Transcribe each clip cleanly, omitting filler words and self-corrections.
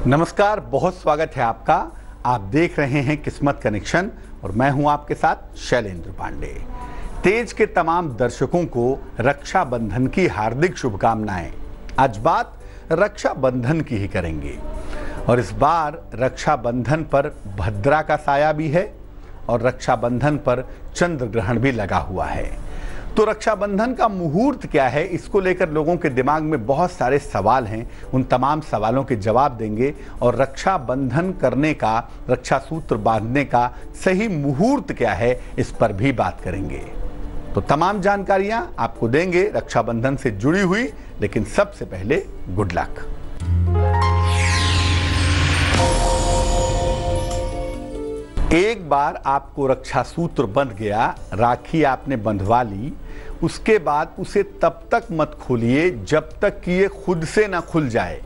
नमस्कार, बहुत स्वागत है आपका। आप देख रहे हैं किस्मत कनेक्शन और मैं हूं आपके साथ शैलेंद्र पांडे। तेज के तमाम दर्शकों को रक्षाबंधन की हार्दिक शुभकामनाएं। आज बात रक्षाबंधन की ही करेंगे और इस बार रक्षाबंधन पर भद्रा का साया भी है और रक्षाबंधन पर चंद्र ग्रहण भी लगा हुआ है। तो रक्षाबंधन का मुहूर्त क्या है, इसको लेकर लोगों के दिमाग में बहुत सारे सवाल हैं। उन तमाम सवालों के जवाब देंगे और रक्षाबंधन करने का, रक्षा सूत्र बांधने का सही मुहूर्त क्या है, इस पर भी बात करेंगे। तो तमाम जानकारियां आपको देंगे रक्षाबंधन से जुड़ी हुई, लेकिन सबसे पहले गुड लक। एक बार आपको रक्षा सूत्र बंध गया, राखी आपने बंधवा ली, उसके बाद उसे तब तक मत खोलिए जब तक कि ये खुद से ना खुल जाए।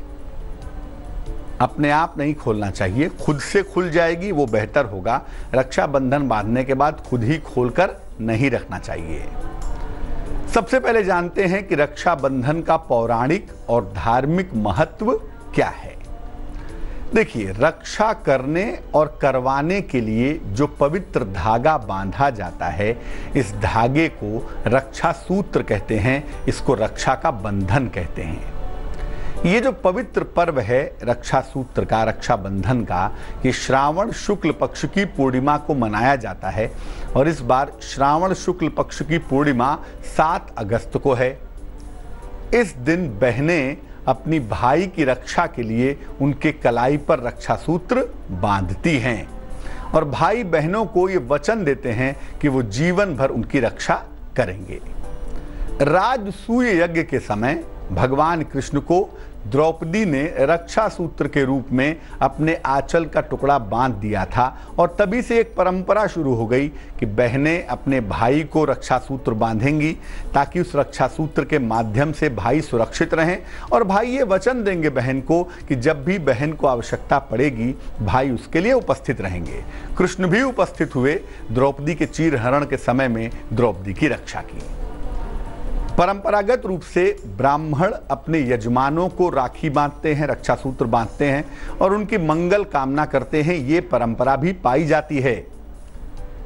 अपने आप नहीं खोलना चाहिए, खुद से खुल जाएगी वो बेहतर होगा। रक्षाबंधन बांधने के बाद खुद ही खोलकर नहीं रखना चाहिए। सबसे पहले जानते हैं कि रक्षाबंधन का पौराणिक और धार्मिक महत्व क्या है। देखिए, रक्षा करने और करवाने के लिए जो पवित्र धागा बांधा जाता है, इस धागे को रक्षा सूत्र कहते हैं, इसको रक्षा का बंधन कहते हैं। ये जो पवित्र पर्व है रक्षा सूत्र का, रक्षाबंधन का, ये श्रावण शुक्ल पक्ष की पूर्णिमा को मनाया जाता है और इस बार श्रावण शुक्ल पक्ष की पूर्णिमा 7 अगस्त को है। इस दिन बहनें अपनी भाई की रक्षा के लिए उनके कलाई पर रक्षा सूत्र बांधती हैं और भाई बहनों को ये वचन देते हैं कि वो जीवन भर उनकी रक्षा करेंगे। राजसूय यज्ञ के समय भगवान कृष्ण को द्रौपदी ने रक्षा सूत्र के रूप में अपने आंचल का टुकड़ा बांध दिया था और तभी से एक परंपरा शुरू हो गई कि बहनें अपने भाई को रक्षा सूत्र बांधेंगी ताकि उस रक्षा सूत्र के माध्यम से भाई सुरक्षित रहें और भाई ये वचन देंगे बहन को कि जब भी बहन को आवश्यकता पड़ेगी भाई उसके लिए उपस्थित रहेंगे। कृष्ण भी उपस्थित हुए, द्रौपदी के चीरहरण के समय में द्रौपदी की रक्षा की। परंपरागत रूप से ब्राह्मण अपने यजमानों को राखी बांधते हैं, रक्षा सूत्र बांधते हैं और उनकी मंगल कामना करते हैं। ये परंपरा भी पाई जाती है।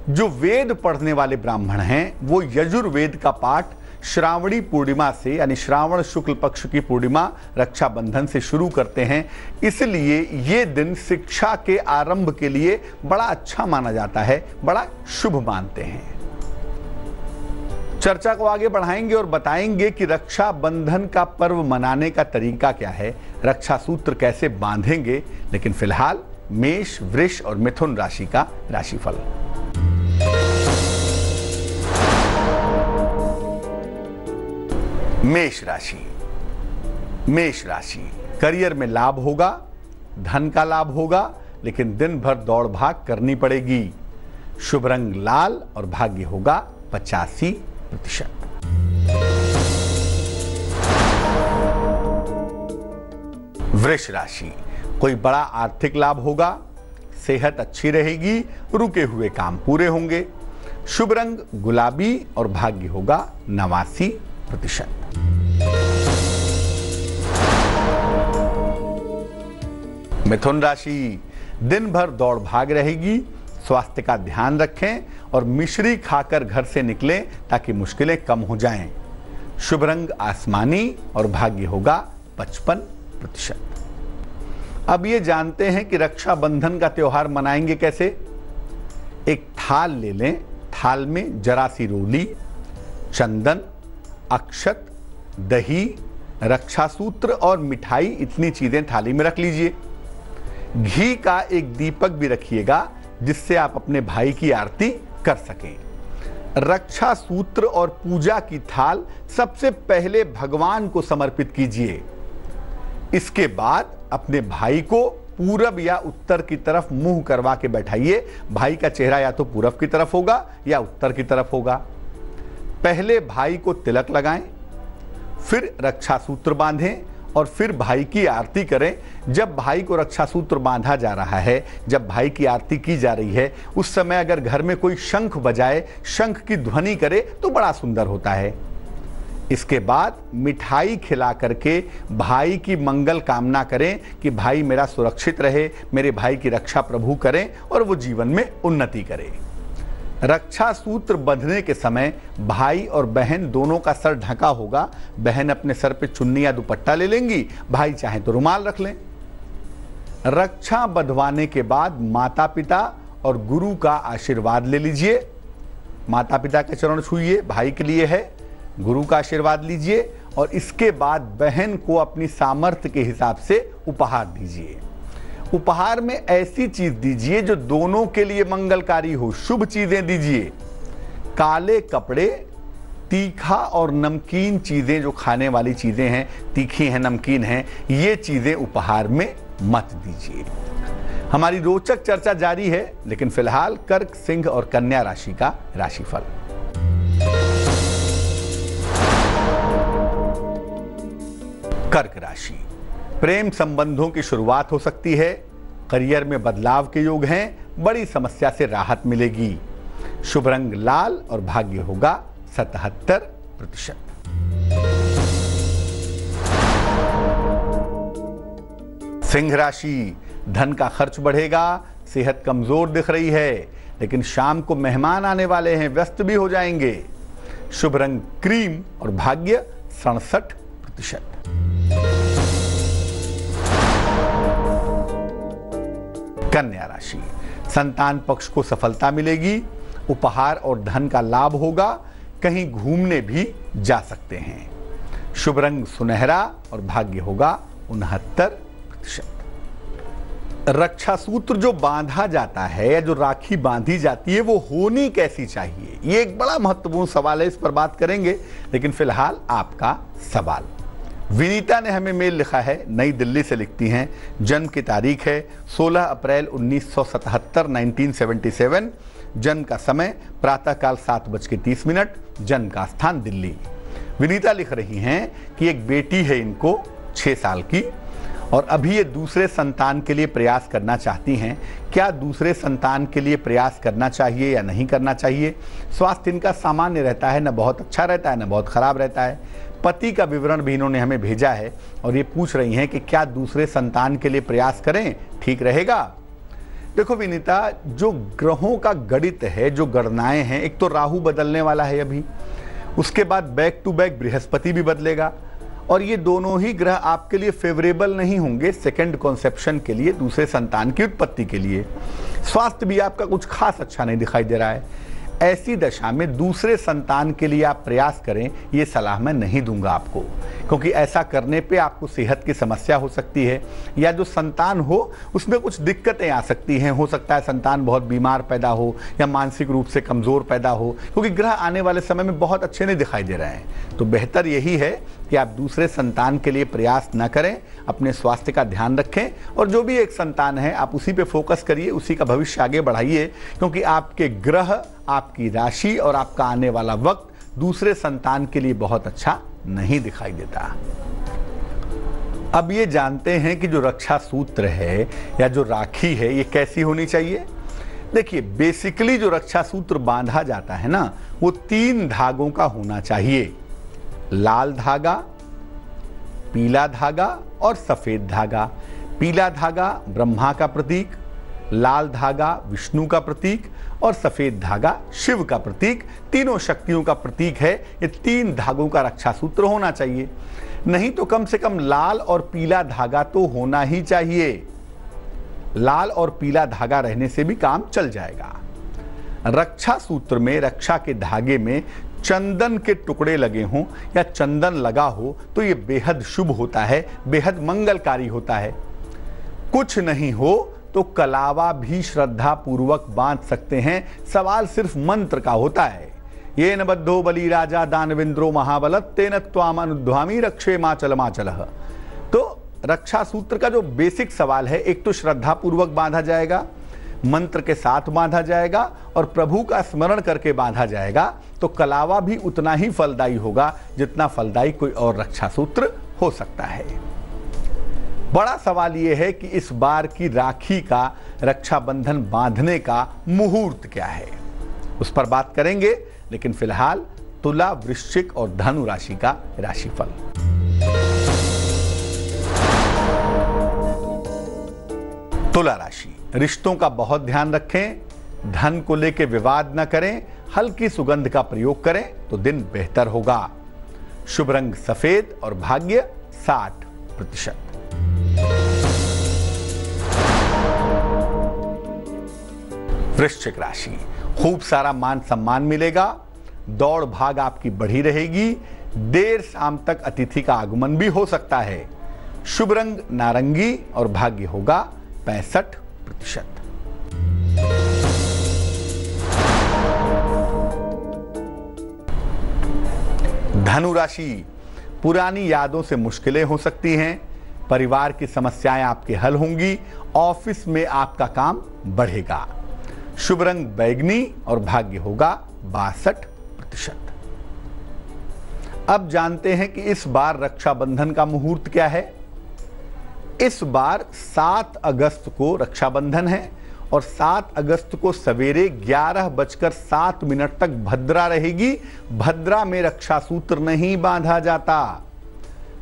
जो वेद पढ़ने वाले ब्राह्मण हैं वो यजुर्वेद का पाठ श्रावणी पूर्णिमा से, यानी श्रावण शुक्ल पक्ष की पूर्णिमा रक्षाबंधन से शुरू करते हैं। इसलिए ये दिन शिक्षा के आरंभ के लिए बड़ा अच्छा माना जाता है, बड़ा शुभ मानते हैं। चर्चा को आगे बढ़ाएंगे और बताएंगे कि रक्षाबंधन का पर्व मनाने का तरीका क्या है, रक्षा सूत्र कैसे बांधेंगे। लेकिन फिलहाल मेष, वृष और मिथुन राशि का राशिफल। मेष राशि। मेष राशि, करियर में लाभ होगा, धन का लाभ होगा, लेकिन दिन भर दौड़ भाग करनी पड़ेगी। शुभ रंग लाल और भाग्य होगा 85%। वृष राशि, कोई बड़ा आर्थिक लाभ होगा, सेहत अच्छी रहेगी, रुके हुए काम पूरे होंगे। शुभ रंग गुलाबी और भाग्य होगा 89%। मिथुन राशि, दिन भर दौड़ भाग रहेगी, स्वास्थ्य का ध्यान रखें और मिश्री खाकर घर से निकलें ताकि मुश्किलें कम हो जाएं। शुभ रंग आसमानी और भाग्य होगा 55%। अब ये जानते हैं कि रक्षाबंधन का त्योहार मनाएंगे कैसे। एक थाल ले लें, थाल में जरा सी रोली, चंदन, अक्षत, दही, रक्षा सूत्र और मिठाई, इतनी चीजें थाली में रख लीजिए। घी का एक दीपक भी रखिएगा जिससे आप अपने भाई की आरती कर सकें। रक्षा सूत्र और पूजा की थाल सबसे पहले भगवान को समर्पित कीजिए। इसके बाद अपने भाई को पूरब या उत्तर की तरफ मुंह करवा के बैठाइए। भाई का चेहरा या तो पूरब की तरफ होगा या उत्तर की तरफ होगा। पहले भाई को तिलक लगाएं, फिर रक्षा सूत्र बांधें और फिर भाई की आरती करें। जब भाई को रक्षा सूत्र बांधा जा रहा है, जब भाई की आरती की जा रही है, उस समय अगर घर में कोई शंख बजाए, शंख की ध्वनि करे तो बड़ा सुंदर होता है। इसके बाद मिठाई खिला करके भाई की मंगल कामना करें कि भाई मेरा सुरक्षित रहे, मेरे भाई की रक्षा प्रभु करें और वो जीवन में उन्नति करे। रक्षा सूत्र बंधने के समय भाई और बहन दोनों का सर ढका होगा। बहन अपने सर पे चुन्नी या दुपट्टा ले लेंगी, भाई चाहे तो रुमाल रख लें। रक्षा बंधवाने के बाद माता पिता और गुरु का आशीर्वाद ले लीजिए। माता पिता के चरण छूइए, भाई के लिए है, गुरु का आशीर्वाद लीजिए और इसके बाद बहन को अपनी सामर्थ्य के हिसाब से उपहार दीजिए। उपहार में ऐसी चीज दीजिए जो दोनों के लिए मंगलकारी हो, शुभ चीजें दीजिए। काले कपड़े, तीखा और नमकीन चीजें, जो खाने वाली चीजें हैं, तीखी हैं, नमकीन हैं, ये चीजें उपहार में मत दीजिए। हमारी रोचक चर्चा जारी है, लेकिन फिलहाल कर्क, सिंह और कन्या राशि का राशिफल। कर्क राशि, प्रेम संबंधों की शुरुआत हो सकती है। करियर में बदलाव के योग हैं, बड़ी समस्या से राहत मिलेगी। शुभ रंग लाल और भाग्य होगा 77%। सिंह राशि, धन का खर्च बढ़ेगा, सेहत कमजोर दिख रही है, लेकिन शाम को मेहमान आने वाले हैं, व्यस्त भी हो जाएंगे। शुभ रंग क्रीम और भाग्य 67%। कन्या राशि, संतान पक्ष को सफलता मिलेगी, उपहार और धन का लाभ होगा, कहीं घूमने भी जा सकते हैं। शुभ रंग सुनहरा और भाग्य होगा 69%। रक्षा सूत्र जो बांधा जाता है या जो राखी बांधी जाती है वो होनी कैसी चाहिए, ये एक बड़ा महत्वपूर्ण सवाल है, इस पर बात करेंगे। लेकिन फिलहाल आपका सवाल। विनीता ने हमें मेल लिखा है, नई दिल्ली से लिखती हैं। जन्म की तारीख है 16 अप्रैल 1977 1977। जन्म का समय प्रातःकाल 7:30। जन्म का स्थान दिल्ली। विनीता लिख रही हैं कि एक बेटी है इनको 6 साल की और अभी ये दूसरे संतान के लिए प्रयास करना चाहती हैं। क्या दूसरे संतान के लिए प्रयास करना चाहिए या नहीं करना चाहिए? स्वास्थ्य इनका सामान्य रहता है, न बहुत अच्छा रहता है न बहुत खराब रहता है। पति का विवरण भी इन्होंने हमें भेजा है और ये पूछ रही हैं कि क्या दूसरे संतान के लिए प्रयास करें, ठीक रहेगा? देखो विनीता, जो ग्रहों का गणित है, जो गणनाएं हैं, एक तो राहु बदलने वाला है अभी, उसके बाद बैक टू बैक बृहस्पति भी बदलेगा और ये दोनों ही ग्रह आपके लिए फेवरेबल नहीं होंगे सेकंड कॉन्सेप्शन के लिए, दूसरे संतान की उत्पत्ति के लिए। स्वास्थ्य भी आपका कुछ खास अच्छा नहीं दिखाई दे रहा है। ऐसी दशा में दूसरे संतान के लिए आप प्रयास करें, ये सलाह मैं नहीं दूंगा आपको, क्योंकि ऐसा करने पे आपको सेहत की समस्या हो सकती है या जो संतान हो उसमें कुछ दिक्कतें आ सकती हैं। हो सकता है संतान बहुत बीमार पैदा हो या मानसिक रूप से कमज़ोर पैदा हो, क्योंकि ग्रह आने वाले समय में बहुत अच्छे नहीं दिखाई दे रहे हैं। तो बेहतर यही है कि आप दूसरे संतान के लिए प्रयास न करें, अपने स्वास्थ्य का ध्यान रखें और जो भी एक संतान है आप उसी पे फोकस करिए, उसी का भविष्य आगे बढ़ाइए, क्योंकि आपके ग्रह, आपकी राशि और आपका आने वाला वक्त दूसरे संतान के लिए बहुत अच्छा नहीं दिखाई देता। अब ये जानते हैं कि जो रक्षा सूत्र है या जो राखी है ये कैसी होनी चाहिए। देखिए, बेसिकली जो रक्षा सूत्र बांधा जाता है ना, वो 3 धागों का होना चाहिए। लाल धागा, पीला धागा और सफेद धागा। पीला धागा ब्रह्मा का प्रतीक, लाल धागा विष्णु का प्रतीक और सफेद धागा शिव का प्रतीक। तीनों शक्तियों का प्रतीक है। ये 3 धागों का रक्षा सूत्र होना चाहिए। नहीं तो कम से कम लाल और पीला धागा तो होना ही चाहिए। लाल और पीला धागा रहने से भी काम चल जाएगा। रक्षा सूत्र में, रक्षा के धागे में चंदन के टुकड़े लगे हों या चंदन लगा हो तो ये बेहद शुभ होता है, बेहद मंगलकारी होता है। कुछ नहीं हो तो कलावा भी श्रद्धा पूर्वक बांध सकते हैं। सवाल सिर्फ मंत्र का होता है। ये न बद्धो बलि राजा दानवेंद्रो महाबल तेन त्वाम अनुध्वामी रक्षे माचल माचलः। तो रक्षा सूत्र का जो बेसिक सवाल है, एक तो श्रद्धा पूर्वक बांधा जाएगा, मंत्र के साथ बांधा जाएगा और प्रभु का स्मरण करके बांधा जाएगा, तो कलावा भी उतना ही फलदायी होगा जितना फलदायी कोई और रक्षा सूत्र हो सकता है। बड़ा सवाल यह है कि इस बार की राखी का रक्षाबंधन बांधने का मुहूर्त क्या है, उस पर बात करेंगे। लेकिन फिलहाल तुला, वृश्चिक और धनु राशि का राशिफल। तुला राशि, रिश्तों का बहुत ध्यान रखें, धन को लेकर विवाद न करें, हल्की सुगंध का प्रयोग करें तो दिन बेहतर होगा। शुभ रंग सफेद और भाग्य 60%। वृश्चिक राशि, खूब सारा मान सम्मान मिलेगा, दौड़ भाग आपकी बढ़ी रहेगी, देर शाम तक अतिथि का आगमन भी हो सकता है। शुभ रंग नारंगी और भाग्य होगा 65%। धनु राशि, पुरानी यादों से मुश्किलें हो सकती हैं, परिवार की समस्याएं आपके हल होंगी, ऑफिस में आपका काम बढ़ेगा। शुभ रंग बैगनी और भाग्य होगा 62%। अब जानते हैं कि इस बार रक्षाबंधन का मुहूर्त क्या है। इस बार 7 अगस्त को रक्षाबंधन है और 7 अगस्त को सवेरे 11:07 तक भद्रा रहेगी। भद्रा में रक्षा सूत्र नहीं बांधा जाता,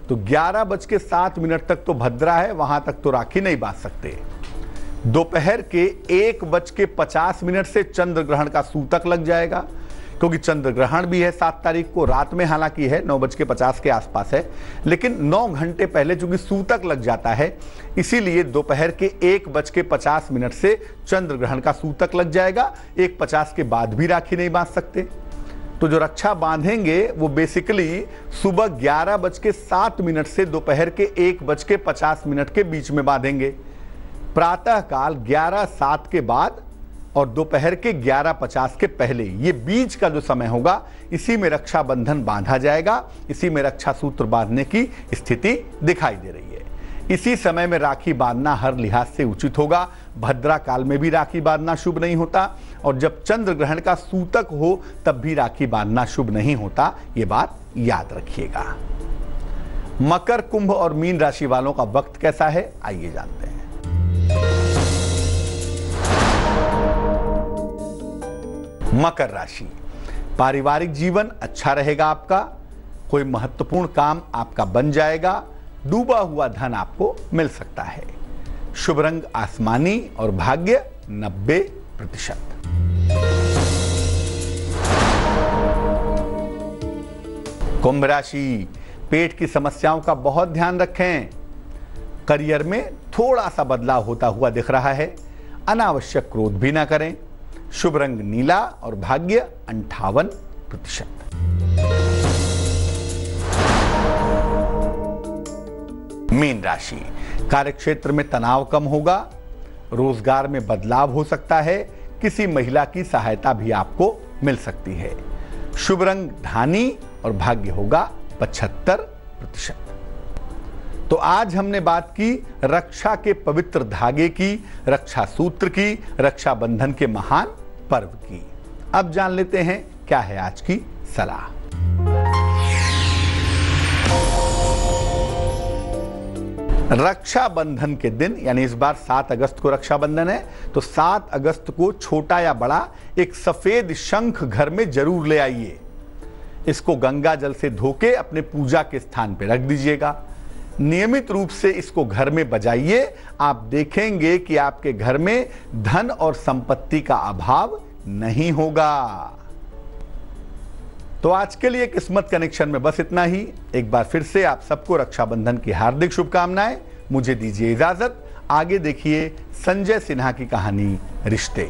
तो 11:07 तक तो भद्रा है, वहां तक तो राखी नहीं बांध सकते। दोपहर के 1:50 से चंद्र ग्रहण का सूतक लग जाएगा, क्योंकि चंद्र ग्रहण भी है 7 तारीख को रात में, हालांकि है 9:50 के आसपास है, लेकिन 9 घंटे पहले चूंकि सूतक लग जाता है, इसीलिए दोपहर के 1:50 से चंद्र ग्रहण का सूतक लग जाएगा। 1:50 के बाद भी राखी नहीं बांध सकते। तो जो रक्षा बांधेंगे वो बेसिकली सुबह 11:07 से दोपहर के 1:50 के बीच में बांधेंगे। प्रातः काल 11:07 के बाद और दोपहर के 11:50 के पहले, ये बीच का जो समय होगा, इसी में रक्षाबंधन बांधा जाएगा। इसी में रक्षा सूत्र बांधने की स्थिति दिखाई दे रही है। इसी समय में राखी बांधना हर लिहाज से उचित होगा। भद्रा काल में भी राखी बांधना शुभ नहीं होता, और जब चंद्र ग्रहण का सूतक हो तब भी राखी बांधना शुभ नहीं होता, ये बात याद रखिएगा। मकर, कुंभ और मीन राशि वालों का वक्त कैसा है, आइए जानते हैं। मकर राशि, पारिवारिक जीवन अच्छा रहेगा आपका, कोई महत्वपूर्ण काम आपका बन जाएगा, डूबा हुआ धन आपको मिल सकता है। शुभ रंग आसमानी और भाग्य 90%। कुंभ राशि, पेट की समस्याओं का बहुत ध्यान रखें, करियर में थोड़ा सा बदलाव होता हुआ दिख रहा है, अनावश्यक क्रोध भी ना करें। शुभ रंग नीला और भाग्य 58%। मीन राशि, कार्यक्षेत्र में तनाव कम होगा, रोजगार में बदलाव हो सकता है, किसी महिला की सहायता भी आपको मिल सकती है। शुभ रंग धानी और भाग्य होगा 75%। तो आज हमने बात की रक्षा के पवित्र धागे की, रक्षा सूत्र की, रक्षाबंधन के महान पर्व की। अब जान लेते हैं क्या है आज की सलाह। रक्षाबंधन के दिन, यानी इस बार 7 अगस्त को रक्षाबंधन है, तो 7 अगस्त को छोटा या बड़ा एक सफेद शंख घर में जरूर ले आइए। इसको गंगा जल से धोके अपने पूजा के स्थान पर रख दीजिएगा। नियमित रूप से इसको घर में बजाइए, आप देखेंगे कि आपके घर में धन और संपत्ति का अभाव नहीं होगा। तो आज के लिए किस्मत कनेक्शन में बस इतना ही। एक बार फिर से आप सबको रक्षाबंधन की हार्दिक शुभकामनाएं। मुझे दीजिए इजाजत। आगे देखिए संजय सिन्हा की कहानी रिश्ते।